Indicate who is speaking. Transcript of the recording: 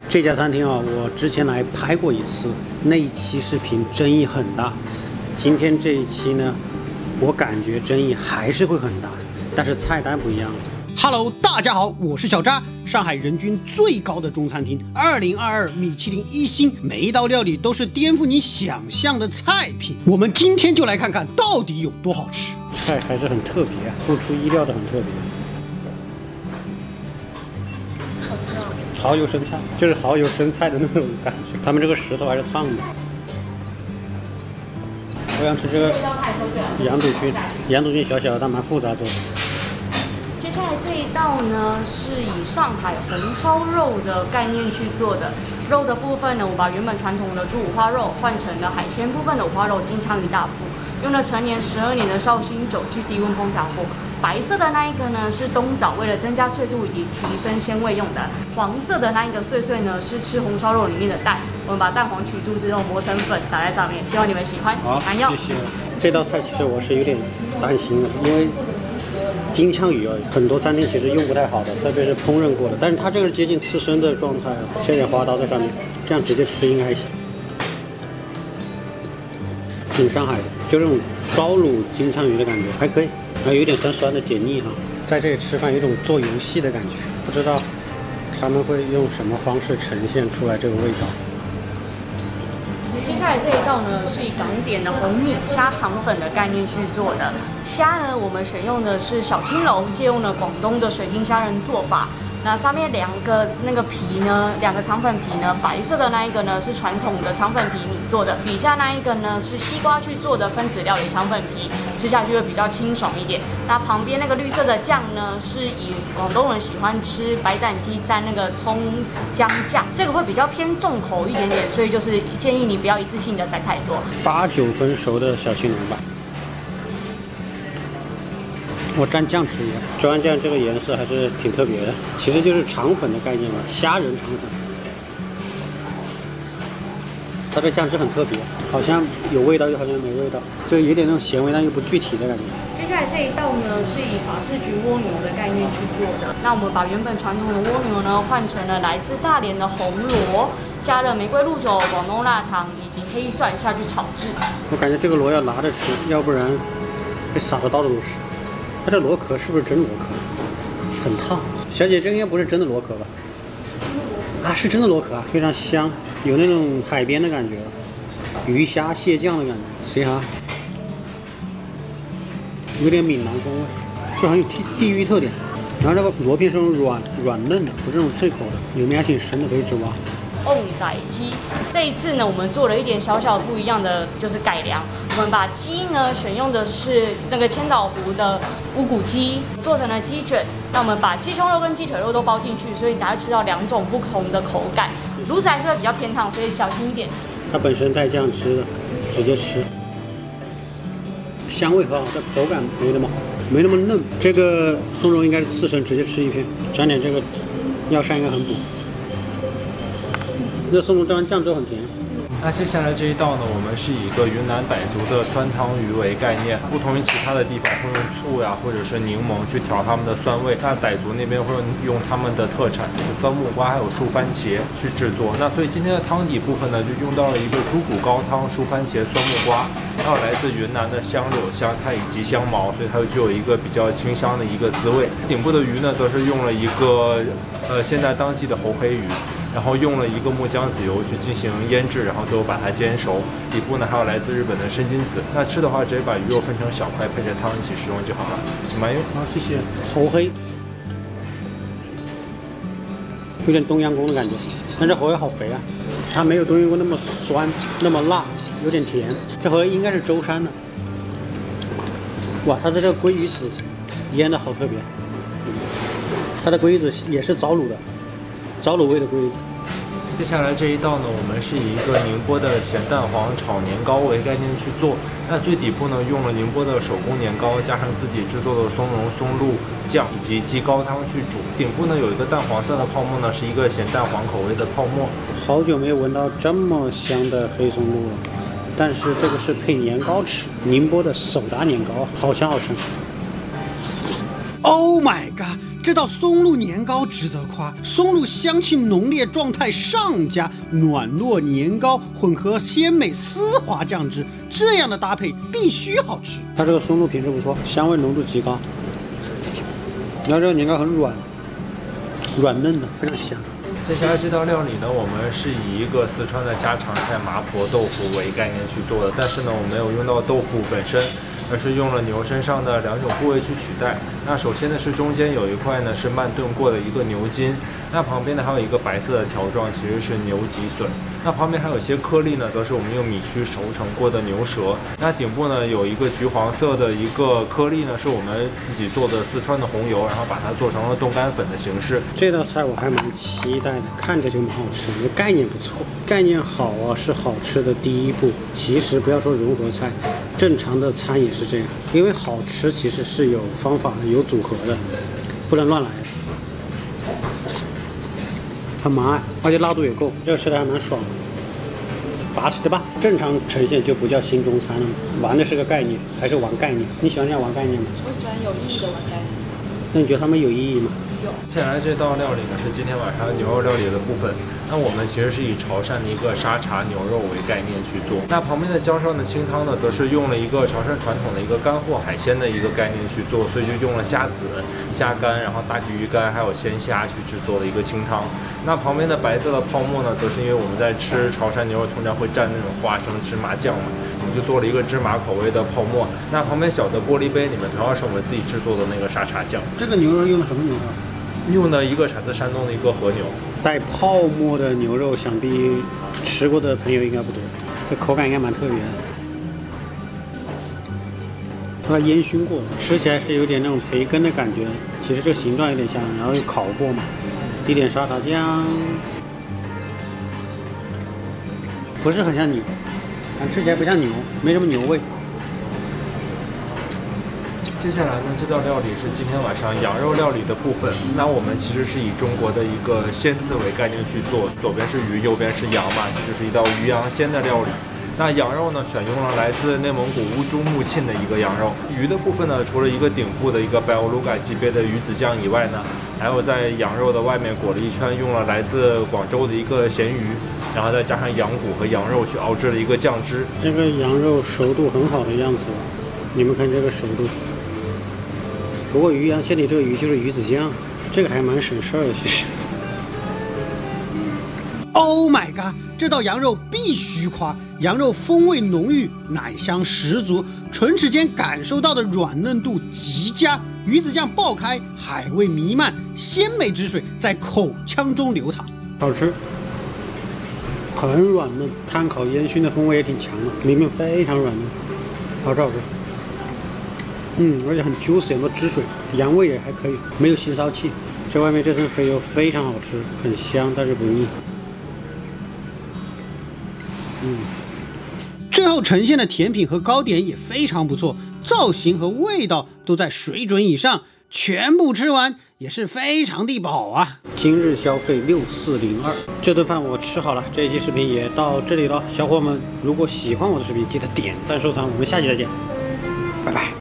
Speaker 1: 这家餐厅啊，我之前来拍过一次，那一期视频争议很大。今天这一期呢，我感觉争议还是会很大，但是菜单不一样了。Hello， 大家好，我是小扎。上海人均最高的中餐厅，2022米其林1星，每一道料理都是颠覆你想象的菜品。我们今天就来看看到底有多好吃。菜还是很特别，不出意料的很特别。蚝油生菜，就是蚝油生菜的那种感觉。他们这个石头还是烫的。我想吃这个羊肚菌小小的，但蛮复杂做的。
Speaker 2: 接下来这一道呢，是以上海红烧肉的概念去做的。肉的部分呢，我把原本传统的猪五花肉换成了海鲜部分的五花肉金枪鱼大腹，用了陈年12年的绍兴酒去低温烹调过。白色的那一个呢是冬枣，为了增加脆度以及提升鲜味用的。黄色的那一个碎碎呢是吃红烧肉里面的蛋，我们把蛋黄取出之后磨成粉撒在上面，希望你们喜欢。
Speaker 1: 好，谢谢。这道菜其实我是有点担心的，因为金枪鱼啊，很多餐厅其实用不太好的，特别是烹饪过的。但是它这个是接近刺身的状态，切点花刀在上面，这样直接吃应该还行。挺上海的，就这种烧卤金枪鱼的感觉还可以，然后有点酸酸的解腻哈。在这里吃饭有种做游戏的感觉，不知道他们会用什么方式呈现出来这个味道。
Speaker 2: 接下来这一道呢，是以港点的红米虾肠粉的概念去做的。虾呢，我们选用的是小青龙，借用了广东的水晶虾仁做法。那上面两个皮呢，两个肠粉皮呢，白色的那一个呢是传统的肠粉皮米做的，底下那一个呢是西瓜去做的分子料理肠粉皮，吃下去会比较清爽一点。那旁边那个绿色的酱呢，是以广东人喜欢吃白斩鸡蘸那个葱姜酱，这个会比较偏重口一点点，所以就是建议你不要一次性的蘸太多。
Speaker 1: 8、9分熟的小青龙吧。我蘸酱吃一下，抓完酱这个颜色还是挺特别的，其实就是肠粉的概念嘛，虾仁肠粉。它这酱汁很特别，好像有味道又好像没味道，就有点那种咸味但又不具体的感觉。
Speaker 2: 接下来这一道呢是以法式焗蜗牛的概念去做的，那我们把原本传统的蜗牛呢换成了来自大连的红螺，加了玫瑰露酒、广东腊肠以及黑蒜下去炒制。
Speaker 1: 我感觉这个螺要拿着吃，要不然被撒的到处都是。它这螺壳是不是真螺壳？很烫。小姐，这应该不是真的螺壳吧？啊，是真的螺壳啊，非常香，有那种海边的感觉，鱼虾蟹酱的感觉。谁哈？有点闽南风味，就很有地域特点。然后这个螺片是软嫩的，不是那种脆口的，里面还挺深的，可以一直挖。
Speaker 2: 瓮仔鸡，这一次呢，我们做了一点小小不一样的，就是改良。我们把鸡呢选用的是那个千岛湖的乌骨鸡，做成了鸡卷。那我们把鸡胸肉跟鸡腿肉都包进去，所以才会吃到2种不同的口感。炉子还是会比较偏烫，所以小心一点。
Speaker 1: 它本身带酱吃的，直接吃，香味很好，这口感没那么嫩。这个松茸应该是刺身，直接吃一片，沾点这个药膳应该很补。这松茸蘸完酱之后很甜。
Speaker 3: 那接下来这一道呢，我们是以一个云南傣族的酸汤鱼为概念，不同于其他的地方会用醋呀或者是柠檬去调它们的酸味，那傣族那边会用他们的特产就是酸木瓜还有熟番茄去制作。那所以今天的汤底部分呢，就用到了一个猪骨高汤、熟番茄、酸木瓜，还有来自云南的香柳、香菜以及香茅，所以它就有一个比较清香的一个滋味。顶部的鱼呢，则是用了一个现在当季的猴黑鱼。然后用了一个木姜子油去进行腌制，然后最后把它煎熟。底部呢还有来自日本的生金子。那吃的话，直接把鱼肉分成小块，配着汤一起食用就好了。请慢用。
Speaker 1: 好，谢谢。猴黑，有点冬阳功的感觉，但这猴黑好肥啊，它没有冬阴功那么酸，那么辣，有点甜。这猴黑应该是舟山的。哇，它的这个鲑鱼子腌的好特别，它的鲑鱼子也是早卤的。早卤味的鲑鱼子。
Speaker 3: 接下来这一道呢，我们是以一个宁波的咸蛋黄炒年糕为概念去做。那最底部呢，用了宁波的手工年糕，加上自己制作的松茸、松露酱以及鸡高汤去煮。顶部呢有一个淡黄色的泡沫呢，是一个咸蛋黄口味的泡沫。
Speaker 1: 好久没有闻到这么香的黑松露了，但是这个是配年糕吃，宁波的手打年糕，好香好香。Oh my god！
Speaker 4: 这道松露年糕值得夸，松露香气浓烈，状态上佳，软糯年糕混合鲜美丝滑酱汁，这样的搭配必须好吃。
Speaker 1: 它这个松露品质不错，香味浓度极高，然后这个年糕很软嫩的，非常香。
Speaker 3: 接下来这道料理呢，我们是以一个四川的家常菜麻婆豆腐为概念去做的，但是呢，我没有用到豆腐本身，而是用了牛身上的2种部位去取代。那首先呢是中间有一块呢是慢炖过的一个牛筋，那旁边呢还有一个白色的条状，其实是牛脊髓。那旁边还有一些颗粒呢，则是我们用米曲熟成过的牛舌。那顶部呢有一个橘黄色的一个颗粒呢，是我们自己做的四川的红油，然后把它做成了冻干粉的形式。
Speaker 1: 这道菜我还蛮期待的，看着就蛮好吃，这概念不错，概念好啊，是好吃的第一步。其实不要说融合菜，正常的餐也是这样，因为好吃其实是有方法的，有组合的，不能乱来。很麻，而且辣度也够，这个吃的还蛮爽的，拔起的吧。正常呈现就不叫新中餐了嘛，玩的是个概念，还是玩概念。你喜欢这样玩概念吗？
Speaker 2: 我喜欢有意义的玩概念。
Speaker 1: 那你觉得他们有意义吗？
Speaker 2: 有。
Speaker 3: 接下来这道料理呢是今天晚上牛肉料理的部分。那我们其实是以潮汕的一个沙茶牛肉为概念去做。那旁边的浇上的清汤呢，则是用了一个潮汕传统的一个干货海鲜的一个概念去做，所以就用了虾子、虾干，然后大皮鱼干还有鲜虾去制作的一个清汤。那旁边的白色的泡沫呢，则是因为我们在吃潮汕牛肉通常会蘸那种花生芝麻酱嘛，我们就做了一个芝麻口味的泡沫。那旁边小的玻璃杯里面同样是我们自己制作的那个沙茶酱。
Speaker 1: 这个牛肉用的什么牛肉？
Speaker 3: 用的一个产自山东的一个和牛。
Speaker 1: 带泡沫的牛肉，想必吃过的朋友应该不多，这口感应该蛮特别的。它烟熏过，吃起来是有点那种培根的感觉，其实这个形状有点像，然后又烤过嘛。滴点沙茶酱，不是很像牛，吃起来不像牛，没什么牛味。
Speaker 3: 接下来呢，这道料理是今天晚上羊肉料理的部分。那我们其实是以中国的一个鲜字为概念去做，左边是鱼，右边是羊嘛，这就是一道鱼羊鲜的料理。那羊肉呢，选用了来自内蒙古乌珠穆沁的一个羊肉。鱼的部分呢，除了一个顶部的一个白欧鲁改级别的鱼子酱以外呢，还有在羊肉的外面裹了一圈，用了来自广州的一个咸鱼，然后再加上羊骨和羊肉去熬制了一个酱汁。
Speaker 1: 这个羊肉熟度很好的样子，你们看这个熟度。不过鱼羊鲜里这个鱼就是鱼子酱，这个还蛮省事儿的其实。
Speaker 4: Oh my god！ 这道羊肉必须夸，羊肉风味浓郁，奶香十足，唇齿间感受到的软嫩度极佳，鱼子酱爆开，海味弥漫，鲜美汁水在口腔中流淌，
Speaker 1: 好吃，很软嫩，炭烤烟熏的风味也挺强的，里面非常软嫩，好吃好吃。而且很 juicy， 很多汁水，羊味也还可以，没有腥臊气。这外面这层肥油非常好吃，很香，但是不腻。
Speaker 4: 最后呈现的甜品和糕点也非常不错，造型和味道都在水准以上，全部吃完也是非常地饱啊！
Speaker 1: 今日消费6402，这顿饭我吃好了。这一期视频也到这里了，小伙伴们，如果喜欢我的视频，记得点赞收藏，我们下期再见，拜拜。